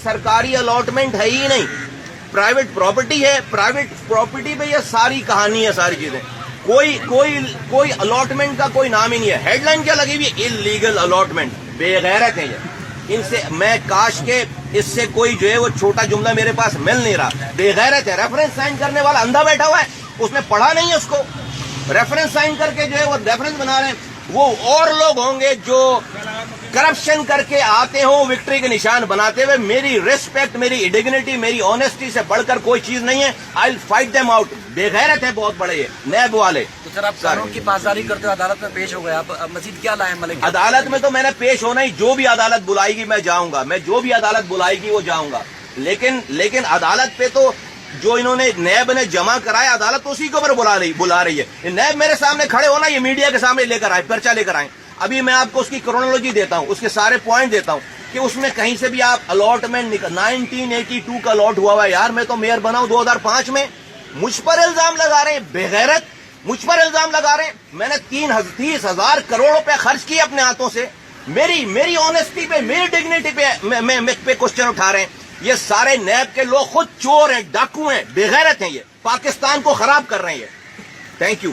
سرکاری الاٹمنٹ ہے ہی نہیں، پرائیویٹ پراپرٹی ہے. پرائیویٹ پراپرٹی پہ یہ ساری کہانی ہے، ساری چیزیں. کوئی الاٹمنٹ کا کوئی نام ہی نہیں ہے. ہیڈ لائن کیا لگی ہوئی؟ Illegal allotment. بے غیرت ہیں یہ. ان سے میں کاش کے اس سے کوئی جو ہے وہ چھوٹا جملہ میرے پاس مل نہیں رہا. بے غیرت ہے. ریفرنس سائن کرنے والا اندھا بیٹھا ہوا ہے، اس نے پڑھا نہیں ہے اس کو. ریفرنس سائن کر کے جو ہے وہ ریفرنس بنا رہے ہیں. وہ اور لوگ ہوں گے جو کرپشن کر کے آتے ہوں وکٹری کے نشان بناتے ہوئے. میری ریسپیکٹ، میری ڈگنیٹی، میری آنےسٹی سے بڑھ کر کوئی چیز نہیں ہے. آئی ول فائٹ دیم آؤٹ. بے غیرت ہے بہت بڑے یہ نیب والے. تو سر آپ قانون کی پاسداری کرتے ہوئے عدالت میں پیش ہو گئے، آپ مزید کیا لائیں ملک؟ عدالت میں تو میں نے پیش ہونا ہی، جو بھی عدالت بلائے گی میں جاؤں گا. میں جو بھی عدالت بلائے گی وہ جاؤں گا. لیکن عدالت پہ تو جو انہوں نے نیب نے جمع کرایا، عدالت اسی کے اوپر بلا رہی ہے. نیب میرے سامنے کھڑے ہونا، یہ میڈیا کے سامنے لے کر آئے، پرچہ لے کر آئے. ابھی میں آپ کو اس کی کرونالوجی دیتا ہوں، اس کے سارے پوائنٹ دیتا ہوں کہ اس میں کہیں سے بھی آپ الاٹمنٹ 1982 کا الاٹ ہوا ہے. یار میں تو میئر بنا ہوں 2005 میں. مجھ پر الزام لگا رہے ہیں بے غیرت، مجھ پر الزام لگا رہے ہیں. میں نے 30,000 کروڑ روپے خرچ کیے اپنے ہاتھوں سے. میری آنےسٹی پہ، میری ڈگنیٹی پہ کوشچن اٹھا رہے ہیں. یہ سارے نیب کے لوگ خود چور ہیں، ڈاکو ہیں، بے غیرت ہیں. یہ پاکستان کو خراب کر رہے ہیں. Thank you.